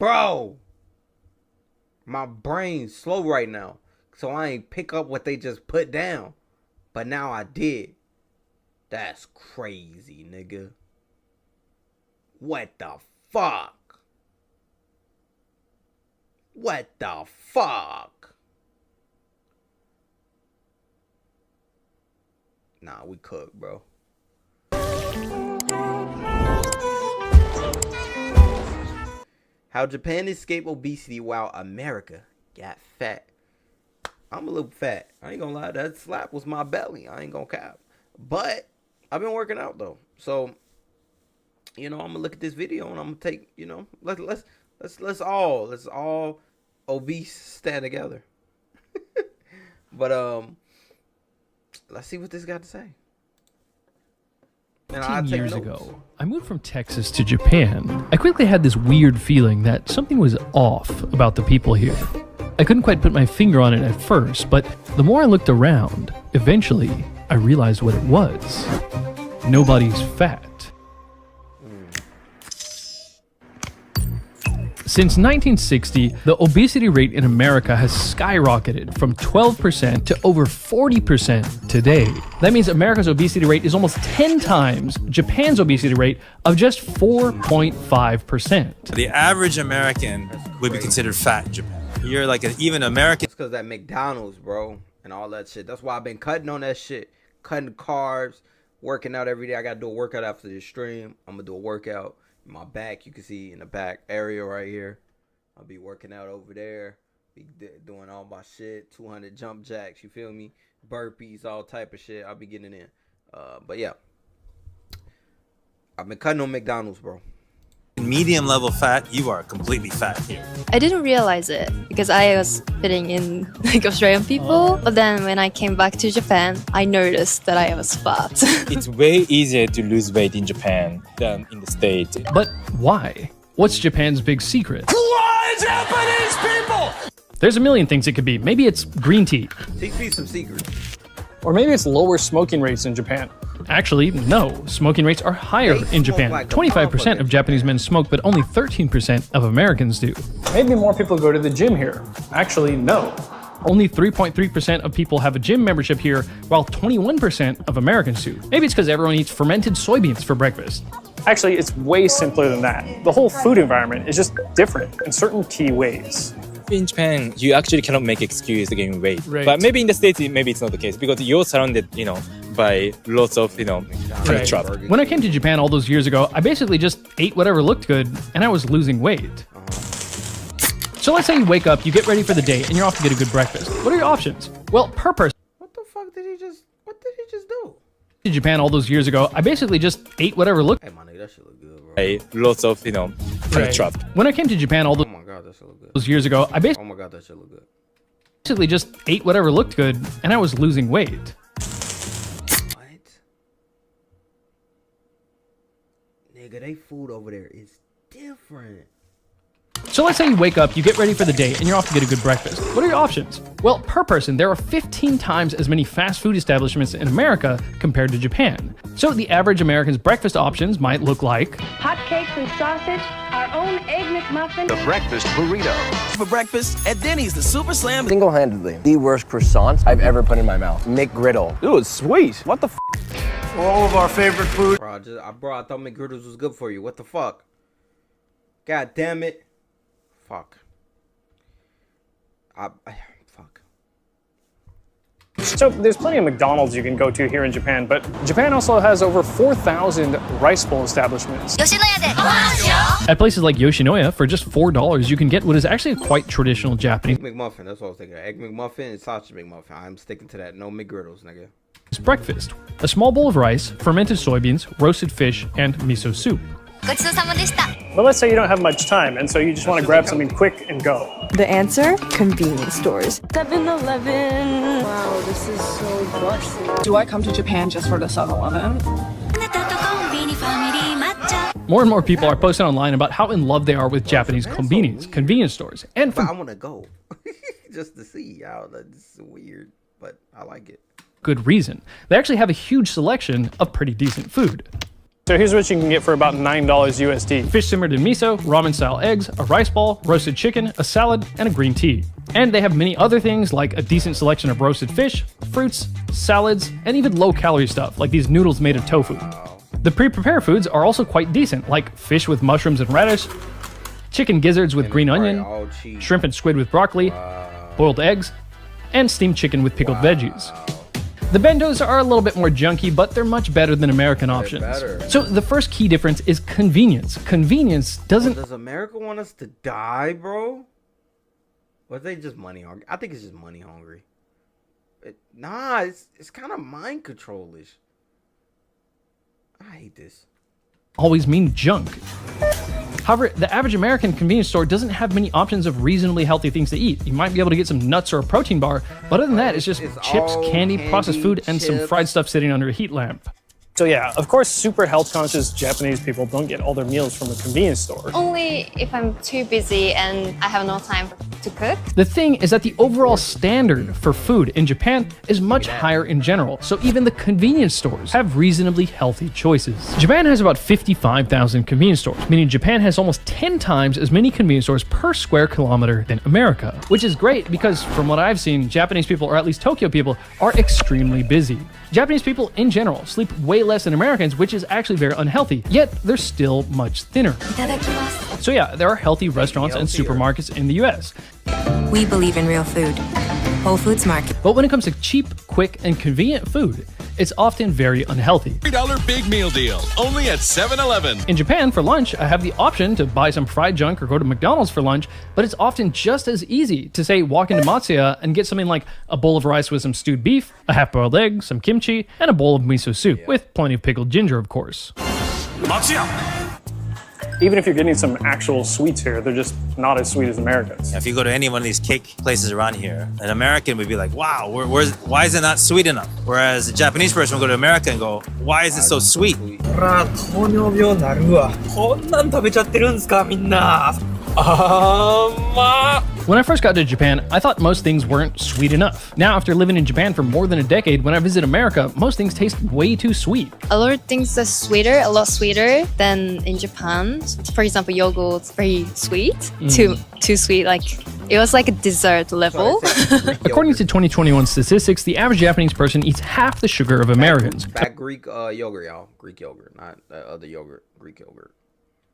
Bro, my brain's slow right now, so I ain't pick up what they just put down. But now I did. That's crazy, nigga. What the fuck? What the fuck? Nah, we cooked, bro. How Japan escaped obesity while America got fat. I'm a little fat. I ain't gonna lie. That slap was my belly. I ain't gonna cap. But I've been working out though. So, you know, I'm gonna look at this video and I'm gonna take, you know, let's all obese stand together. But let's see what this got to say. 15 years ago, I moved from Texas to Japan. I quickly had this weird feeling that something was off about the people here. I couldn't quite put my finger on it at first, but the more I looked around, eventually I realized what it was. Nobody's fat. Since 1960, the obesity rate in America has skyrocketed from 12% to over 40% today. That means America's obesity rate is almost 10 times Japan's obesity rate of just 4.5%. The average American would be considered fat in Japan. You're like an even American. It's because that McDonald's, bro, and all that shit. That's why I've been cutting on that shit. Cutting carbs, working out every day. I got to do a workout after this stream. I'm going to do a workout. My back, you can see in the back area right here. I'll be working out over there. Be doing all my shit. 200 jump jacks, you feel me? Burpees, all type of shit. I'll be getting in. But yeah. I've been cutting on McDonald's, bro. Medium level fat, you are completely fat here. I didn't realize it because I was fitting in like Australian people. But then when I came back to Japan, I noticed that I was fat. It's way easier to lose weight in Japan than in the States. But why? What's Japan's big secret? Why Japanese people? There's a million things it could be. Maybe it's green tea. Teach me some secrets. Or maybe it's lower smoking rates in Japan. Actually, no. Smoking rates are higher in Japan. 25% of Japanese men smoke, but only 13% of Americans do. Maybe more people go to the gym here. Actually, no. Only 3.3% of people have a gym membership here, while 21% of Americans do. Maybe it's because everyone eats fermented soybeans for breakfast. Actually, it's way simpler than that. The whole food environment is just different in certain key ways. In Japan, you actually cannot make excuse to gain weight. Right. But maybe in the States, maybe it's not the case because you're surrounded, by lots of, trouble. When I came to Japan all those years ago, I basically just ate whatever looked good, and I was losing weight. So let's say you wake up, you get ready for the day, and you're off to get a good breakfast. What are your options? Well, per person. What the fuck did he just do? In Japan all those years ago, I basically just ate whatever looked. Hey, my nigga, that shit look good, bro. By lots of, trouble. When I came to Japan all Oh my god, that shit look good. those years ago, I Oh my god, that shit look good. basically just ate whatever looked good, and I was losing weight. What? Nigga, they food over there is different. So let's say you wake up, you get ready for the day, and you're off to get a good breakfast. What are your options? Well, per person, there are 15 times as many fast food establishments in America compared to Japan. So the average American's breakfast options might look like hotcakes and sausage, our own egg McMuffin, The breakfast burrito. For breakfast at Denny's, the Super Slam. Single-handedly, the worst croissants I've ever put in my mouth. McGriddle. Dude, sweet. What the f? All of our favorite food. Bro, I thought McGriddles was good for you. What the fuck? God damn it. Fuck. Fuck. So there's plenty of McDonald's you can go to here in Japan, but Japan also has over 4,000 rice bowl establishments. at places like Yoshinoya for just $4, you can get what is actually a quite traditional Japanese Egg McMuffin, that's what I was thinking. Egg McMuffin and sausage McMuffin. I'm sticking to that. No McGriddles, nigga. breakfast. A small bowl of rice, fermented soybeans, roasted fish, and miso soup. But let's say you don't have much time, and so you just want to grab something quick and go. The answer? Convenience stores. 7-Eleven. Wow, this is so busy. Do I come to Japan just for the 7-Eleven? More and more people are posting online about how in love they are with Japanese convenience stores. And I want to go just to see how that's weird, but I like it. Good reason. They actually have a huge selection of pretty decent food. So here's what you can get for about $9 USD. Fish simmered in miso, ramen-style eggs, a rice ball, roasted chicken, a salad, and a green tea. And they have many other things like a decent selection of roasted fish, fruits, salads, and even low-calorie stuff like these noodles made of tofu. The pre-prepared foods are also quite decent, like fish with mushrooms and radish, chicken gizzards with green onion, shrimp and squid with broccoli, boiled eggs, and steamed chicken with pickled veggies. The bentos are a little bit more junky, but they're much better than American options. So the first key difference is convenience. Convenience doesn't... Does America want us to die, bro? Or are they just money hungry? I think it's just money hungry. Nah, it's kind of mind control-ish. I hate this. Always mean junk. However, the average American convenience store doesn't have many options of reasonably healthy things to eat. You might be able to get some nuts or a protein bar, but other than that, it's just chips, candy, processed food, and some fried stuff sitting under a heat lamp. So yeah, of course, super health conscious Japanese people don't get all their meals from a convenience store. Only if I'm too busy and I have no time to cook. The thing is that the overall standard for food in Japan is much higher in general, so even the convenience stores have reasonably healthy choices. Japan has about 55,000 convenience stores, meaning Japan has almost 10 times as many convenience stores per square kilometer than America, which is great because from what I've seen, Japanese people, or at least Tokyo people, are extremely busy. Japanese people in general sleep way less than Americans, which is actually very unhealthy, yet they're still much thinner. So yeah, there are healthy restaurants and supermarkets in the US. We believe in real food. Whole Foods Market. But when it comes to cheap, quick, and convenient food, it's often very unhealthy. $3 big meal deal, only at 7-Eleven. In Japan, for lunch, I have the option to buy some fried junk or go to McDonald's for lunch, but it's often just as easy to, say, walk into Matsuya and get something like a bowl of rice with some stewed beef, a half-boiled egg, some kimchi, and a bowl of miso soup, with plenty of pickled ginger, of course. Matsuya! Even if you're getting some actual sweets here, they're just not as sweet as Americans. If you go to any one of these cake places around here, an American would be like, wow, why is it not sweet enough? Whereas a Japanese person would go to America and go, why is it so sweet? When I first got to Japan, I thought most things weren't sweet enough. Now, after living in Japan for more than a decade, when I visit America, most things taste way too sweet. A lot of things are sweeter, a lot sweeter than in Japan. For example, yogurt's very sweet, too sweet, like it was like a dessert level. According to 2021 statistics, the average Japanese person eats half the sugar of Americans. Back Greek yogurt, y'all. Greek yogurt, not that other yogurt. Greek yogurt.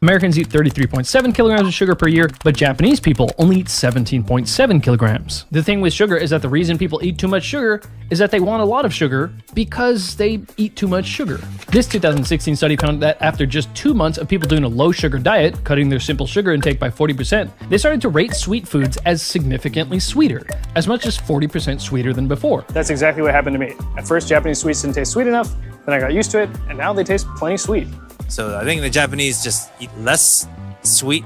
Americans eat 33.7 kilograms of sugar per year, but Japanese people only eat 17.7 kilograms. The thing with sugar is that the reason people eat too much sugar is that they want a lot of sugar because they eat too much sugar. This 2016 study found that after just 2 months of people doing a low sugar diet, cutting their simple sugar intake by 40%, they started to rate sweet foods as significantly sweeter, as much as 40% sweeter than before. That's exactly what happened to me. At first, Japanese sweets didn't taste sweet enough, then I got used to it, and now they taste plenty sweet. So I think the Japanese just eat less sweet,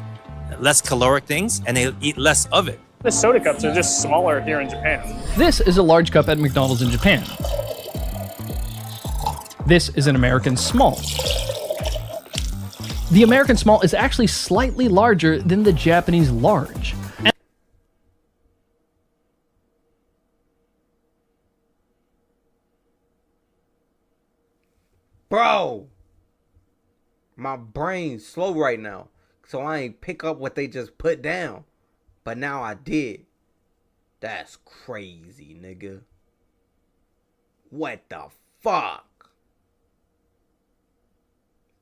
less caloric things, and they eat less of it. The soda cups are just smaller here in Japan. This is a large cup at McDonald's in Japan. This is an American small. The American small is actually slightly larger than the Japanese large. Bro! My brain's slow right now, so I ain't pick up what they just put down. But now I did. That's crazy, nigga. What the fuck?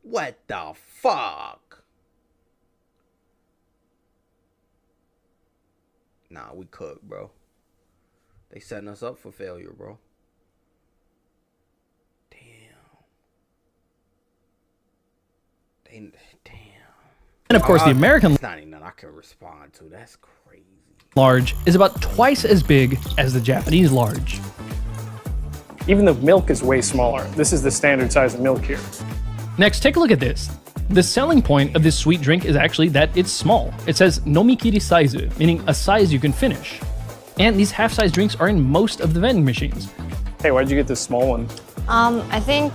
What the fuck? Nah, we cooked, bro. They setting us up for failure, bro. Damn. And of course, the American That's not even nothing I can respond to. That's crazy. large is about twice as big as the Japanese large. Even the milk is way smaller. This is the standard size of milk here. Next, take a look at this. The selling point of this sweet drink is actually that it's small. It says nomikiri saizu, meaning a size you can finish. And these half-size drinks are in most of the vending machines. Hey, why'd you get this small one? I think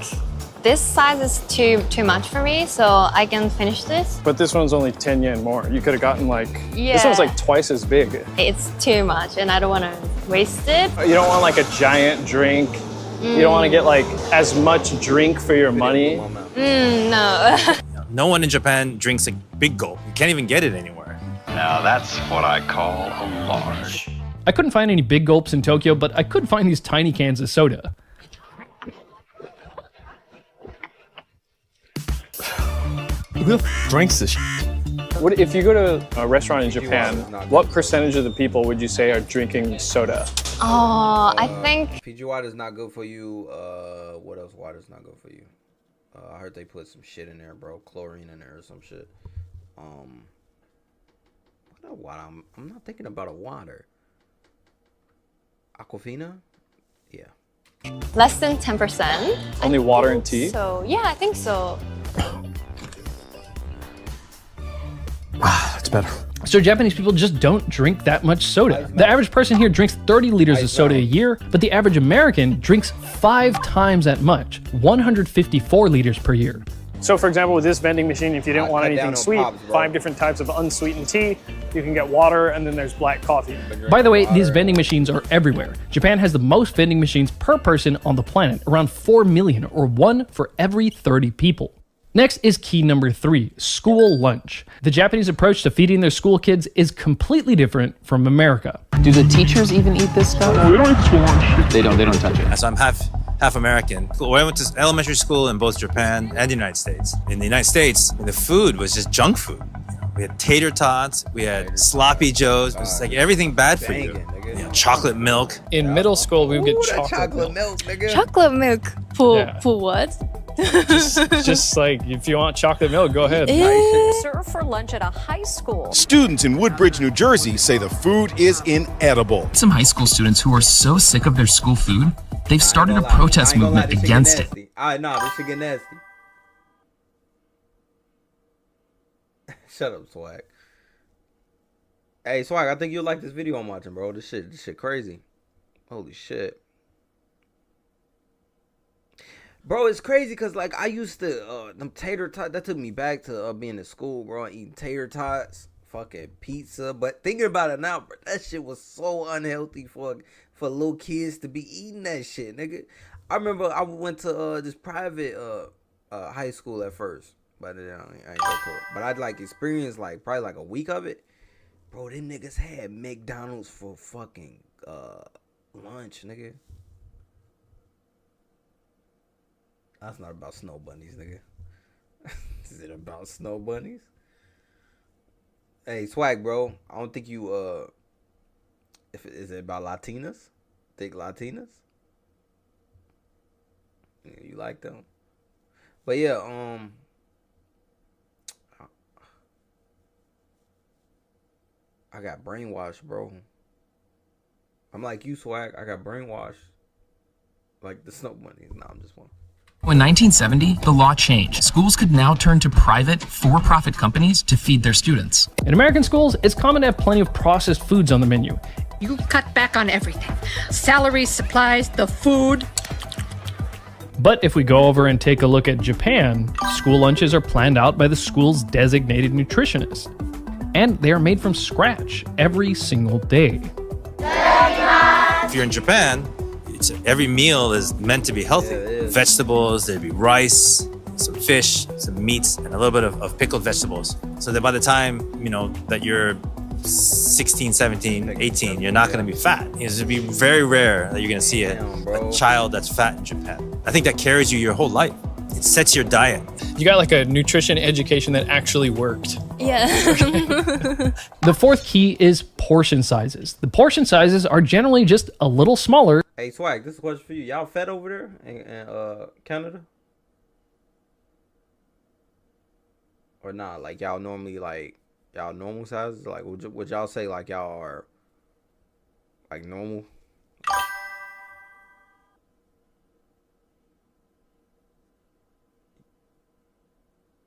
this size is too much for me, so I can finish this. But this one's only 10 yen more. You could have gotten like, Yeah. This one's like twice as big. It's too much and I don't want to waste it. You don't want like a giant drink. You don't want to get like as much drink for your money. No. No one in Japan drinks a big gulp. You can't even get it anywhere. Now that's what I call a large. I couldn't find any big gulps in Tokyo, but I could find these tiny cans of soda. Who the drinks this shit? What if you go to a restaurant in Japan? What percentage of the people would you say are drinking soda? Oh, I think Fiji water is not good for you. What else water is not good for you? I heard they put some shit in there, bro. Chlorine in there or some shit. What a water? I'm not thinking about a water. Aquafina? Yeah. less than 10%. Only water and tea? So yeah, I think so. That's better. So Japanese people just don't drink that much soda. The average person here drinks 30 liters of soda a year, but the average American drinks 5 times that much, 154 liters per year. So for example, with this vending machine, if you didn't want anything sweet, pops, 5 different types of unsweetened tea, you can get water, and then there's black coffee. By the way, these vending machines are everywhere. Japan has the most vending machines per person on the planet, around 4 million, or 1 for every 30 people. Next is key number 3, school lunch. The Japanese approach to feeding their school kids is completely different from America. Do the teachers even eat this stuff? We don't eat school lunch. They don't touch it. So I'm half American. I went to elementary school in both Japan and the United States. In the United States, the food was just junk food. We had tater tots, we had sloppy joes, it was like everything bad for you. You know, chocolate milk. In middle school, we would get chocolate milk, nigga. Chocolate milk for what? just like, if you want chocolate milk, go ahead. Served for lunch at a high school. Students in Woodbridge, New Jersey say the food is inedible. Some high school students who are so sick of their school food, they've started a protest movement against it. Nah, this shit get nasty. Shut up, Swag. Hey, Swag, I think you'll like this video I'm watching, bro. This shit crazy. Holy shit. Bro, it's crazy because, like, I used to, them tater tots, that took me back to being in school, bro, eating tater tots, fucking pizza. But thinking about it now, bro, that shit was so unhealthy for little kids to be eating that shit, nigga. I remember I went to this private high school at first, but I ain't go to it. But I'd, like, experienced, like, probably, like, a week of it. Bro, them niggas had McDonald's for fucking lunch, nigga. That's not about snow bunnies, nigga. Is it about snow bunnies? Hey, Swag, bro. I don't think you, is it about Latinas? Think Latinas? Yeah, you like them? But yeah, I got brainwashed, bro. I'm like you, Swag. I got brainwashed. Like the snow bunnies. Nah, I'm just one. In 1970, the law changed. Schools could now turn to private, for-profit companies to feed their students. In American schools, it's common to have plenty of processed foods on the menu. You cut back on everything. Salaries, supplies, the food. But if we go over and take a look at Japan, school lunches are planned out by the school's designated nutritionist. And they are made from scratch every single day. If you're in Japan, every meal is meant to be healthy. Vegetables, there'd be rice, some fish, some meats, and a little bit of pickled vegetables. So that by the time, you know, that you're 16, 17, 18, you're not going to be fat. It's going to be very rare that you're going to see a child that's fat in Japan. I think that carries you your whole life. It sets your diet. You got like a nutrition education that actually worked. Yeah. The fourth key is portion sizes. The portion sizes are generally just a little smaller. Hey, Swag, this is a question for you. Y'all fed over there in Canada? Or not? Like, y'all normally, like, y'all normal sizes? Like, would y'all say, like, y'all are, like, normal?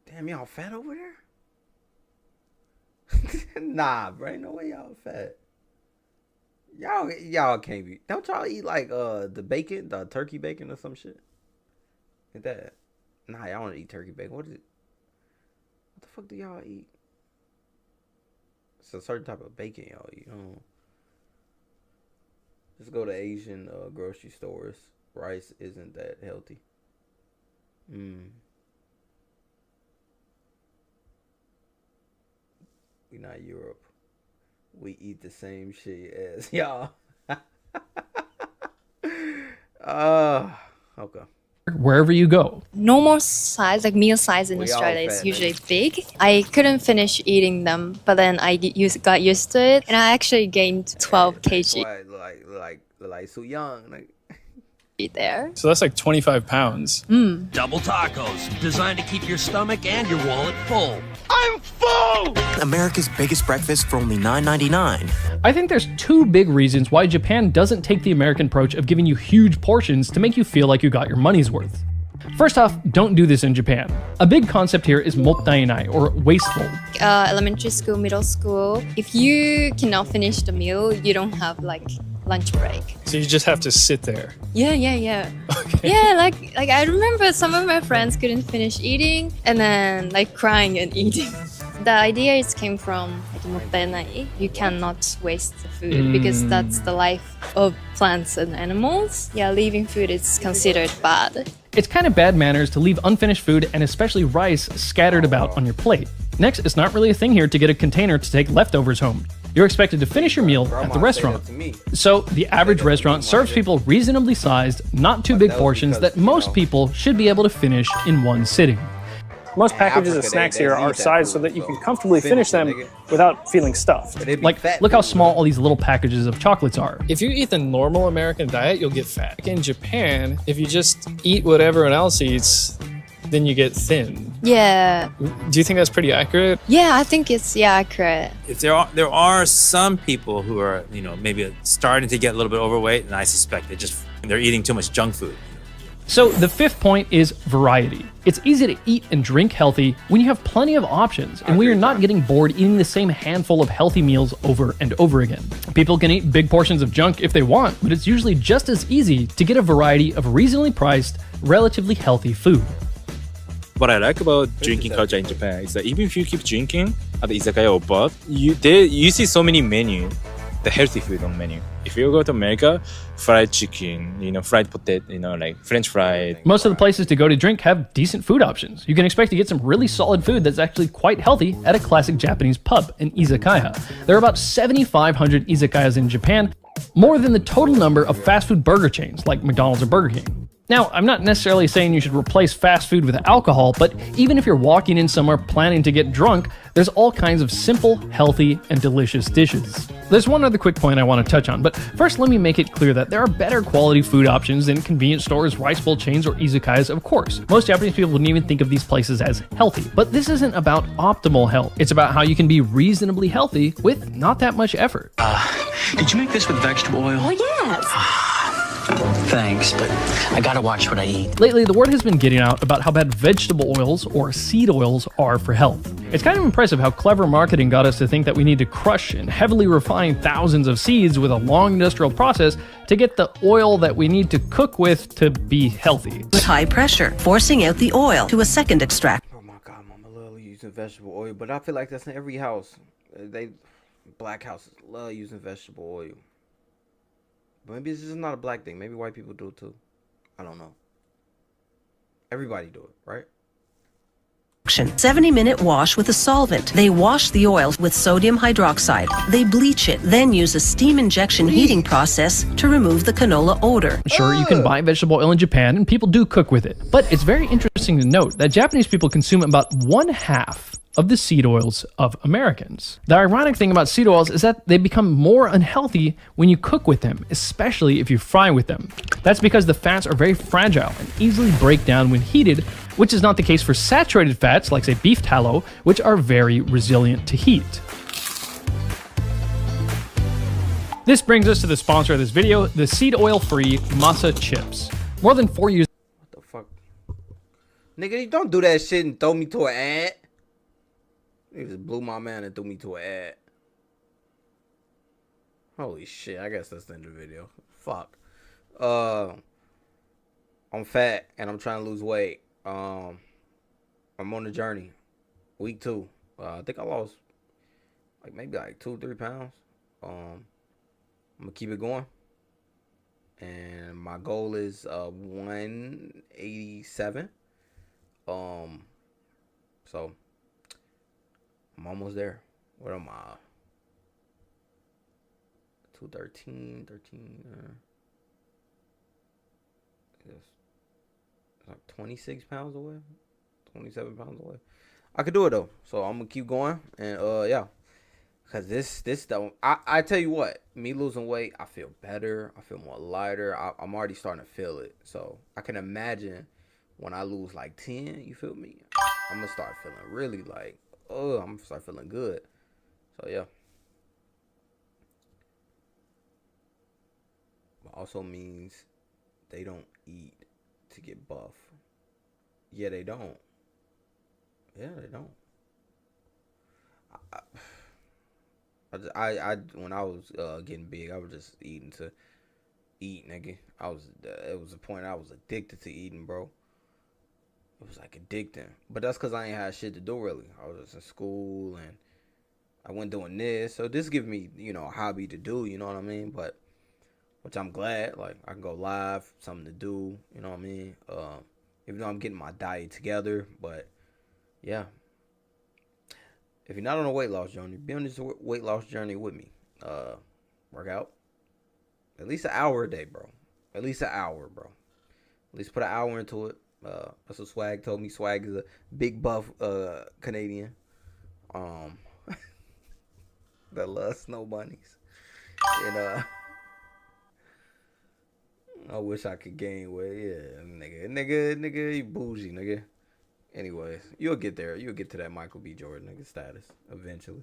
Damn, y'all fat over there? Nah, bro, ain't no way y'all fat. Y'all can't be. Don't y'all eat like the bacon, the turkey bacon or some shit? Ain't that? Nah, y'all don't eat turkey bacon. What is it? What the fuck do y'all eat? It's a certain type of bacon y'all eat. Just go to Asian grocery stores. Rice isn't that healthy. We not Europe. We eat the same shit as y'all. Okay. Wherever you go. Normal size, like meal size in We Australia, all is fat, usually big. I couldn't finish eating them, but then I got used to it, and I actually gained 12 That's kg why like so young. Like, there. So that's like 25 pounds. Double tacos, designed to keep your stomach and your wallet full. I'm full! America's biggest breakfast for only $9.99. I think there's two big reasons why Japan doesn't take the American approach of giving you huge portions to make you feel like you got your money's worth. First off, don't do this in Japan. A big concept here is mottainai, or wasteful. Elementary school, middle school, if you cannot finish the meal, you don't have like lunch break. So you just have to sit there. Yeah. Okay. Yeah, like I remember some of my friends couldn't finish eating and then like crying and eating. The idea is came from like mottainai. You cannot waste the food because that's the life of plants and animals. Yeah, leaving food is considered bad. It's kind of bad manners to leave unfinished food and especially rice scattered about on your plate. Next, it's not really a thing here to get a container to take leftovers home. You're expected to finish your meal at the restaurant. So, the average restaurant serves people reasonably sized, not too big portions that most people should be able to finish in one sitting. Most packages of snacks here are sized so that you can comfortably finish them without feeling stuffed. Like, look how small all these little packages of chocolates are. If you eat the normal American diet, you'll get fat. In Japan, if you just eat what everyone else eats, then you get thin. Yeah. Do you think that's pretty accurate? Yeah, I think it's accurate. If there are some people who are, maybe starting to get a little bit overweight, and I suspect they're eating too much junk food. So the fifth point is variety. It's easy to eat and drink healthy when you have plenty of options and when you're not getting bored eating the same handful of healthy meals over and over again. People can eat big portions of junk if they want, but it's usually just as easy to get a variety of reasonably priced, relatively healthy food. What I like about drinking culture in Japan is that even if you keep drinking at the izakaya or pub, you see so many menu, the healthy food on menu. If you go to America, fried chicken, fried potato, like French fried. Most of the places to go to drink have decent food options. You can expect to get some really solid food that's actually quite healthy at a classic Japanese pub, an izakaya. There are about 7,500 izakayas in Japan, more than the total number of fast food burger chains like McDonald's or Burger King. Now, I'm not necessarily saying you should replace fast food with alcohol, but even if you're walking in somewhere planning to get drunk, there's all kinds of simple, healthy, and delicious dishes. There's one other quick point I want to touch on, but first let me make it clear that there are better quality food options than convenience stores, rice bowl chains, or izakayas, of course. Most Japanese people wouldn't even think of these places as healthy. But this isn't about optimal health. It's about how you can be reasonably healthy with not that much effort. Did you make this with vegetable oil? Oh, yes. Thanks, but I gotta watch what I eat. Lately, the word has been getting out about how bad vegetable oils or seed oils are for health. It's kind of impressive how clever marketing got us to think that we need to crush and heavily refine thousands of seeds with a long industrial process to get the oil that we need to cook with to be healthy. With high pressure, forcing out the oil to a second extract. Oh my God, Mama love using vegetable oil, but I feel like that's in every house. Black houses love using vegetable oil. But maybe it's just not a black thing. Maybe white people do it too. I don't know. Everybody do it, right? 70-minute wash with a solvent. They wash the oil with sodium hydroxide. They bleach it, then use a steam injection heating process to remove the canola odor. Sure, you can buy vegetable oil in Japan, and people do cook with it. But it's very interesting to note that Japanese people consume about 1/2 of the seed oils of Americans. The ironic thing about seed oils is that they become more unhealthy when you cook with them, especially if you fry with them. That's because the fats are very fragile and easily break down when heated, which is not the case for saturated fats like, say, beef tallow, which are very resilient to heat. This brings us to the sponsor of this video, the seed oil-free masa chips. More than 4 years. What the fuck? Nigga, you don't do that shit and throw me to an ad. He just blew my man and threw me to an ad. Holy shit, I guess that's the end of the video. Fuck. I'm fat and I'm trying to lose weight. I'm on the journey. Week 2. I think I lost maybe 2-3 pounds. I'm gonna keep it going. And my goal is 187. So I'm almost there. What am I? 213, yes. Like 26 pounds away, 27 pounds away. I could do it though, so I'm gonna keep going, and yeah, cause this don't. I tell you what, me losing weight, I feel better. I feel more lighter. I'm already starting to feel it, so I can imagine when I lose like 10. You feel me? I'm gonna start feeling really like, oh, I'm gonna start feeling good. So yeah. But also means they don't eat to get buff. Yeah, they don't. Yeah, they don't. I when I was getting big, I was just eating to eat, nigga. It was a point I was addicted to eating, bro. It was like addicting. But that's because I ain't had shit to do, really. I was just in school, and I went doing this. So this give me, you know, a hobby to do, you know what I mean? But, which I'm glad. Like, I can go live, something to do, you know what I mean? Even though I'm getting my diet together. But, yeah. If you're not on a weight loss journey, be on this weight loss journey with me. Work out. At least an hour a day, bro. At least an hour, bro. At least put an hour into it. That's what Swag told me. Swag is a big buff Canadian. That loves snow bunnies. And I wish I could gain weight. Yeah, nigga, you bougie, nigga. Anyways, you'll get there. You'll get to that Michael B. Jordan nigga status eventually.